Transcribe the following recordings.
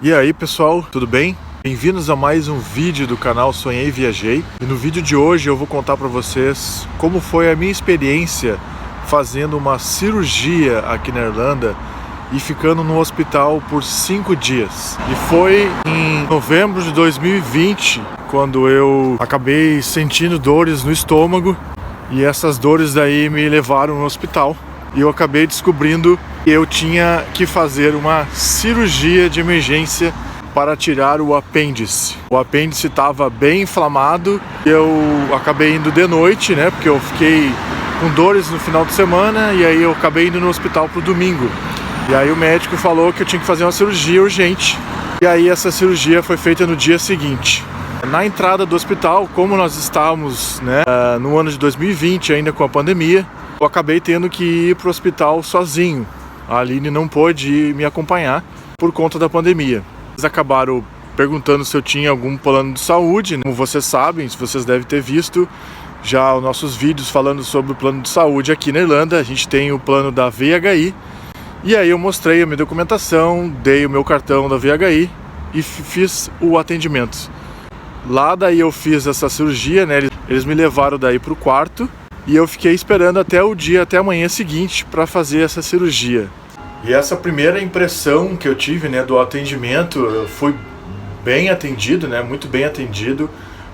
E aí pessoal, tudo bem? Bem-vindos a mais um vídeo do canal Sonhei e Viajei. E no vídeo de hoje eu vou contar para vocês como foi a minha experiência fazendo uma cirurgia aqui na Irlanda e ficando no hospital por 5 dias. E foi em novembro de 2020 quando eu acabei sentindo dores no estômago e essas dores daí me levaram no hospital. E eu acabei descobrindo que eu tinha que fazer uma cirurgia de emergência para tirar o apêndice. O apêndice estava bem inflamado e eu acabei indo de noite, né? Porque eu fiquei com dores no final de semana e aí eu acabei indo no hospital pro domingo. E aí o médico falou que eu tinha que fazer uma cirurgia urgente. E aí essa cirurgia foi feita no dia seguinte. Na entrada do hospital, como nós estávamos, né, no ano de 2020, ainda com a pandemia, eu acabei tendo que ir pro hospital sozinho. A Aline não pôde me acompanhar por conta da pandemia. Eles acabaram perguntando se eu tinha algum plano de saúde. Como vocês sabem, se vocês devem ter visto já os nossos vídeos falando sobre o plano de saúde aqui na Irlanda, a gente tem o plano da VHI. E aí eu mostrei a minha documentação, dei o meu cartão da VHI e fiz o atendimento. Lá daí eu fiz essa cirurgia, né? Eles me levaram daí pro quarto e eu fiquei esperando até a manhã seguinte para fazer essa cirurgia. E essa primeira impressão que eu tive, né, do atendimento, eu fui bem atendido, né, muito bem atendido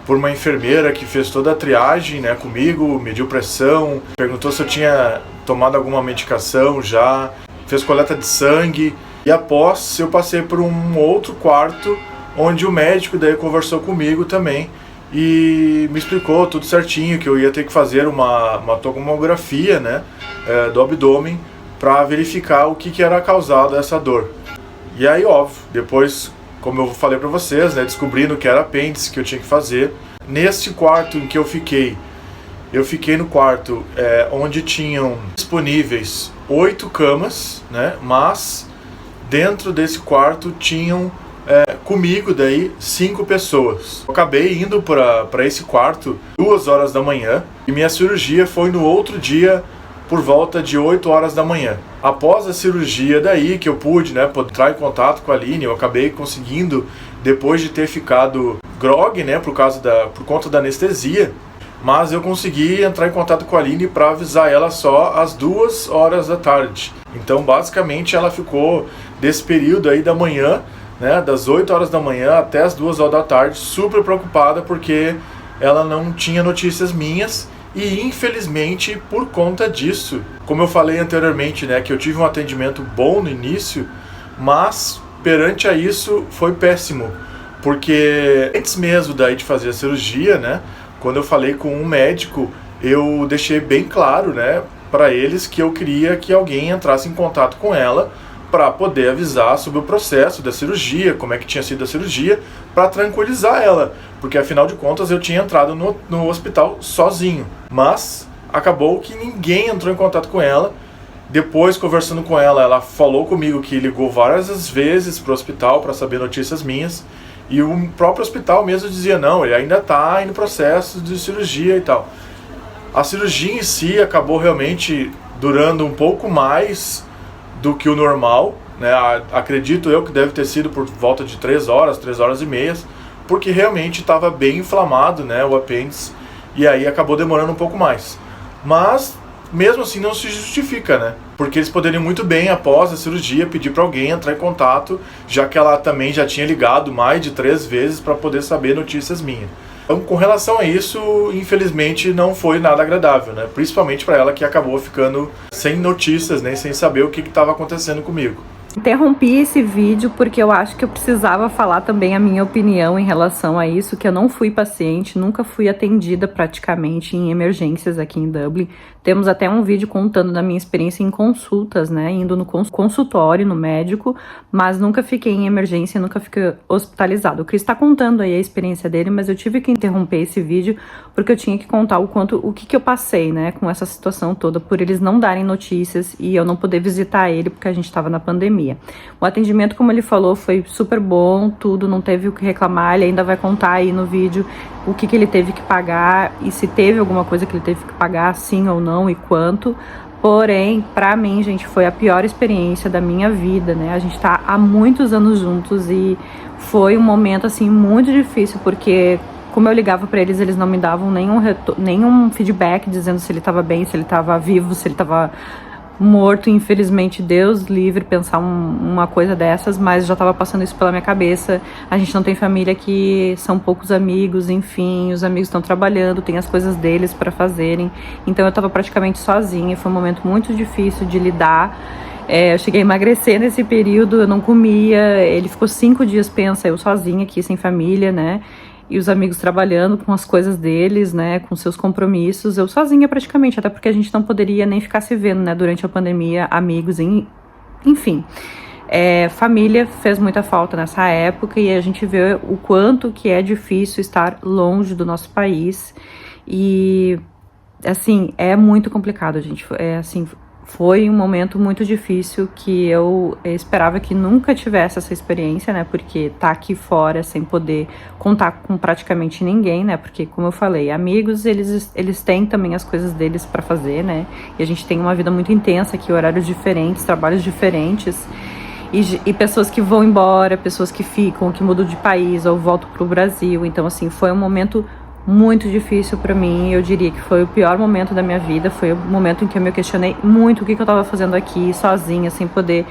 por uma enfermeira que fez toda a triagem, né, comigo, mediu pressão, perguntou se eu tinha tomado alguma medicação já, fez coleta de sangue. E após eu passei por um outro quarto onde o médico daí conversou comigo também e me explicou tudo certinho, que eu ia ter que fazer uma tomografia, né, do abdômen, para verificar o que era causado essa dor. E aí, óbvio, depois, como eu falei para vocês, né, descobrindo que era apêndice que eu tinha que fazer. Nesse quarto em que eu fiquei no quarto onde tinham disponíveis 8 camas, né, mas dentro desse quarto tinham comigo daí 5 pessoas. Eu acabei indo para esse quarto 2 horas da manhã e minha cirurgia foi no outro dia por volta de 8 horas da manhã. Após a cirurgia daí, que eu pude, né, entrar em contato com a Aline, eu acabei conseguindo, depois de ter ficado grog, né, por conta da anestesia, mas eu consegui entrar em contato com a Aline para avisar ela só às 2 horas da tarde. Então, basicamente, ela ficou desse período aí da manhã, né, das 8 horas da manhã até as 2 horas da tarde, super preocupada porque ela não tinha notícias minhas. E infelizmente, por conta disso, como eu falei anteriormente, né, que eu tive um atendimento bom no início, mas perante a isso foi péssimo, porque antes mesmo daí de fazer a cirurgia, né, quando eu falei com um médico, eu deixei bem claro, né, para eles que eu queria que alguém entrasse em contato com ela para poder avisar sobre o processo da cirurgia, como é que tinha sido a cirurgia, para tranquilizar ela, porque afinal de contas eu tinha entrado no hospital sozinho. Mas acabou que ninguém entrou em contato com ela. Depois, conversando com ela, ela falou comigo que ligou várias vezes para o hospital para saber notícias minhas, e o próprio hospital mesmo dizia, não, ele ainda está no processo de cirurgia e tal. A cirurgia em si acabou realmente durando um pouco mais do que o normal, né? Acredito eu que deve ter sido por volta de 3 horas e meia, porque realmente estava bem inflamado, né, o apêndice, e aí acabou demorando um pouco mais. Mas mesmo assim não se justifica, né? Porque eles poderiam muito bem, após a cirurgia, pedir para alguém entrar em contato, já que ela também já tinha ligado mais de 3 vezes para poder saber notícias minhas. Então, com relação a isso, infelizmente não foi nada agradável, né? Principalmente para ela, que acabou ficando sem notícias, né? Sem saber o que estava acontecendo comigo. Interrompi esse vídeo porque eu acho que eu precisava falar também a minha opinião em relação a isso, que eu não fui paciente, nunca fui atendida praticamente em emergências aqui em Dublin. Temos até um vídeo contando da minha experiência em consultas, né, indo no consultório, no médico, mas nunca fiquei em emergência, nunca fiquei hospitalizado. O Cris tá contando aí a experiência dele, mas eu tive que interromper esse vídeo porque eu tinha que contar o que eu passei, né, com essa situação toda, por eles não darem notícias e eu não poder visitar ele porque a gente tava na pandemia. O atendimento, como ele falou, foi super bom, tudo, não teve o que reclamar. Ele ainda vai contar aí no vídeo o que ele teve que pagar e se teve alguma coisa que ele teve que pagar, sim ou não, e quanto. Porém, pra mim, gente, foi a pior experiência da minha vida, né? A gente tá há muitos anos juntos e foi um momento, assim, muito difícil, porque como eu ligava pra eles, eles não me davam nenhum feedback dizendo se ele tava bem, se ele tava vivo, se ele tava morto. Infelizmente, Deus livre pensar uma coisa dessas, mas já tava passando isso pela minha cabeça. A gente não tem família aqui, são poucos amigos, enfim, os amigos estão trabalhando, tem as coisas deles para fazerem, então eu tava praticamente sozinha. Foi um momento muito difícil de lidar. Eu cheguei a emagrecer nesse período, eu não comia, ele ficou 5 dias, pensa, eu sozinha aqui, sem família, né? E os amigos trabalhando com as coisas deles, né, com seus compromissos, eu sozinha praticamente, até porque a gente não poderia nem ficar se vendo, né, durante a pandemia, amigos, enfim. Família fez muita falta nessa época e a gente vê o quanto que é difícil estar longe do nosso país e, assim, é muito complicado, gente, foi um momento muito difícil que eu esperava que nunca tivesse essa experiência, né? Porque tá aqui fora sem poder contar com praticamente ninguém, né? Porque, como eu falei, amigos, eles têm também as coisas deles para fazer, né? E a gente tem uma vida muito intensa aqui, horários diferentes, trabalhos diferentes. E pessoas que vão embora, pessoas que ficam, que mudam de país ou voltam pro Brasil. Então, assim, foi um momento muito difícil pra mim. Eu diria que foi o pior momento da minha vida. Foi o momento em que eu me questionei muito o que eu tava fazendo aqui, sozinha, sem poder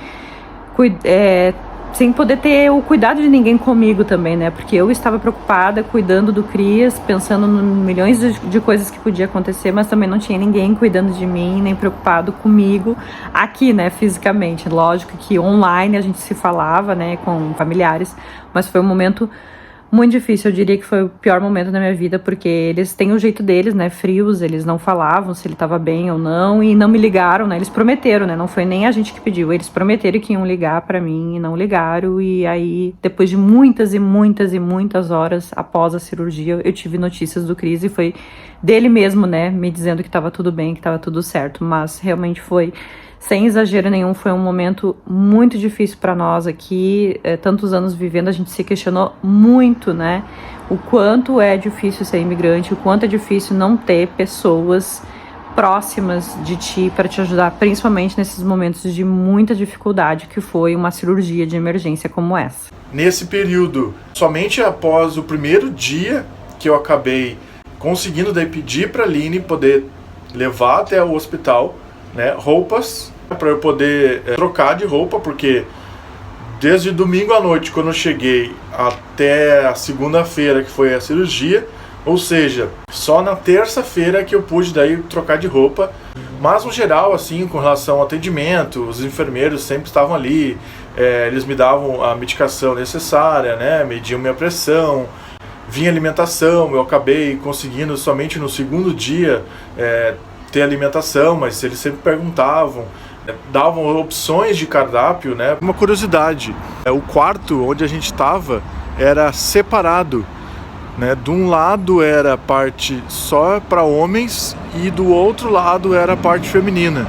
ter o cuidado de ninguém comigo também, né? Porque eu estava preocupada, cuidando do Cris, pensando em milhões de coisas que podia acontecer, mas também não tinha ninguém cuidando de mim, nem preocupado comigo aqui, né, fisicamente. Lógico que online a gente se falava, né, com familiares, mas foi um momento muito difícil. Eu diria que foi o pior momento da minha vida, porque eles têm o jeito deles, né, frios, eles não falavam se ele estava bem ou não, e não me ligaram, né, eles prometeram, né, não foi nem a gente que pediu, eles prometeram que iam ligar pra mim e não ligaram, e aí, depois de muitas e muitas e muitas horas após a cirurgia, eu tive notícias do Cris e foi dele mesmo, né, me dizendo que tava tudo bem, que tava tudo certo, mas realmente foi, sem exagero nenhum, foi um momento muito difícil para nós aqui, tantos anos vivendo, a gente se questionou muito, né, o quanto é difícil ser imigrante, o quanto é difícil não ter pessoas próximas de ti para te ajudar, principalmente nesses momentos de muita dificuldade, que foi uma cirurgia de emergência como essa. Nesse período, somente após o primeiro dia que eu acabei conseguindo daí pedir para a Aline poder levar até o hospital, né, roupas, para eu poder trocar de roupa, porque desde domingo à noite, quando eu cheguei, até a segunda-feira, que foi a cirurgia, ou seja, só na terça-feira que eu pude daí trocar de roupa. Mas no geral, assim, com relação ao atendimento, os enfermeiros sempre estavam ali, eles me davam a medicação necessária, né, mediam minha pressão, vinha alimentação. Eu acabei conseguindo somente no segundo dia ter alimentação, mas eles sempre perguntavam, davam opções de cardápio, né? Uma curiosidade, o quarto onde a gente estava era separado, né? De um lado era a parte só para homens e do outro lado era a parte feminina.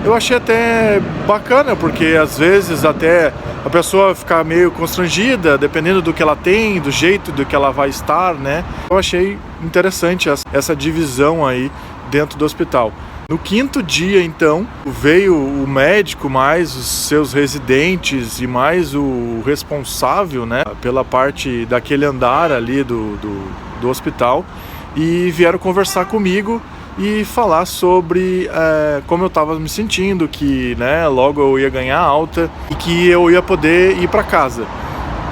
Eu achei até bacana, porque às vezes até a pessoa fica meio constrangida, dependendo do que ela tem, do jeito do que ela vai estar, né? Eu achei interessante essa divisão aí dentro do hospital. No quinto dia, então, veio o médico, mais os seus residentes e mais o responsável, né, pela parte daquele andar ali do hospital, e vieram conversar comigo e falar sobre como eu estava me sentindo, que, né, logo eu ia ganhar alta e que eu ia poder ir para casa.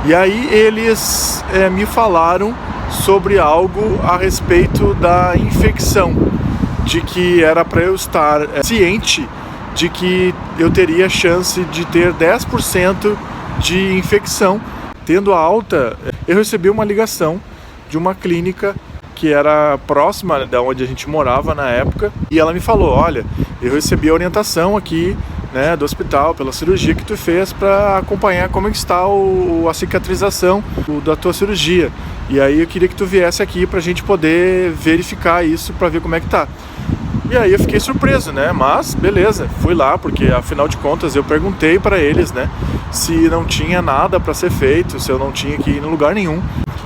E aí eles me falaram sobre algo a respeito da infecção, de que era para eu estar ciente de que eu teria chance de ter 10% de infecção. Tendo a alta, eu recebi uma ligação de uma clínica que era próxima da onde a gente morava na época, e ela me falou: olha, eu recebi a orientação aqui, né, do hospital pela cirurgia que tu fez, para acompanhar como é que está a cicatrização da tua cirurgia, e aí eu queria que tu viesse aqui pra gente poder verificar isso, para ver como é que tá. E aí eu fiquei surpreso, né? Mas beleza, fui lá porque afinal de contas eu perguntei para eles, né, se não tinha nada para ser feito, se eu não tinha que ir em lugar nenhum.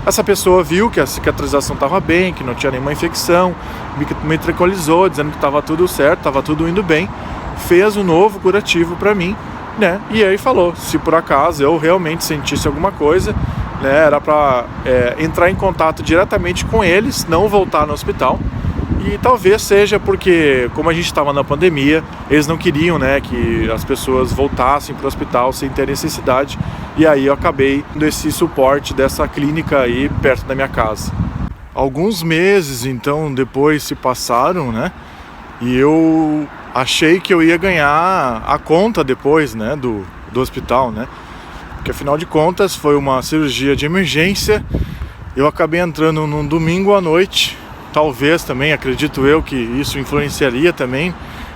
Essa pessoa viu que a cicatrização estava bem, que não tinha nenhuma infecção, me tranquilizou, dizendo que estava tudo certo, estava tudo indo bem, fez um novo curativo para mim, né? E aí falou, se por acaso eu realmente sentisse alguma coisa, né, era para entrar em contato diretamente com eles, não voltar no hospital. E talvez seja porque, como a gente estava na pandemia, eles não queriam, né, que as pessoas voltassem para o hospital sem ter necessidade. E aí eu acabei dando esse suporte dessa clínica aí perto da minha casa. Alguns meses, então, depois se passaram, né, e eu achei que eu ia ganhar a conta depois, né, do hospital, né, porque afinal de contas foi uma cirurgia de emergência. Eu acabei entrando num domingo à noite. Talvez também, acredito eu, que isso influenciaria também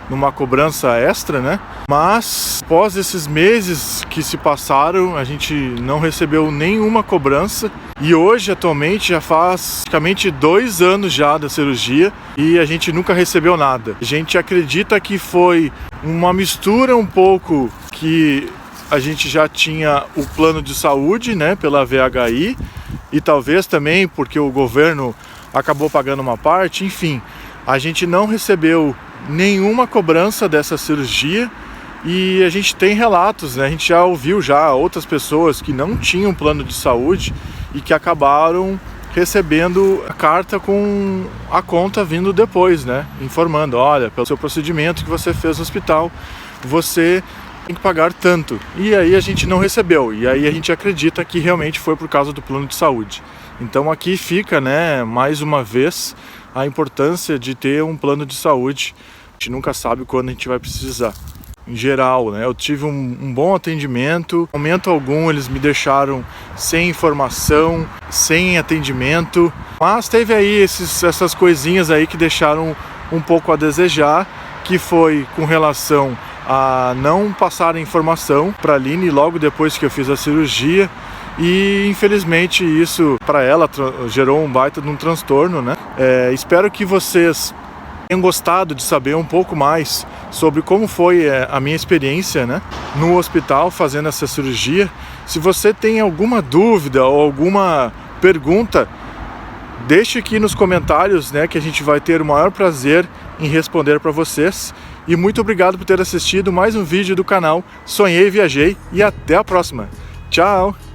numa cobrança extra, né? Mas, após esses meses que se passaram, a gente não recebeu nenhuma cobrança. E hoje, atualmente, já faz praticamente 2 anos já da cirurgia e a gente nunca recebeu nada. A gente acredita que foi uma mistura um pouco que a gente já tinha o plano de saúde, né, pela VHI, e talvez também porque o governo acabou pagando uma parte. Enfim, a gente não recebeu nenhuma cobrança dessa cirurgia e a gente tem relatos, né? A gente já ouviu outras pessoas que não tinham plano de saúde e que acabaram recebendo a carta com a conta vindo depois, né? Informando, olha, pelo seu procedimento que você fez no hospital, você tem que pagar tanto. E aí a gente não recebeu. E aí a gente acredita que realmente foi por causa do plano de saúde. Então aqui fica, né, mais uma vez, a importância de ter um plano de saúde. A gente nunca sabe quando a gente vai precisar. Em geral, né, eu tive um bom atendimento. Em momento algum eles me deixaram sem informação, sem atendimento. Mas teve aí essas coisinhas aí que deixaram um pouco a desejar, que foi com relação a não passar a informação para a Aline logo depois que eu fiz a cirurgia. E infelizmente isso para ela gerou um baita de um transtorno, né? Espero que vocês tenham gostado de saber um pouco mais sobre como foi a minha experiência, né, no hospital fazendo essa cirurgia. Se você tem alguma dúvida ou alguma pergunta, deixe aqui nos comentários, né, que a gente vai ter o maior prazer em responder para vocês. E muito obrigado por ter assistido mais um vídeo do canal Sonhei e Viajei e até a próxima. Tchau!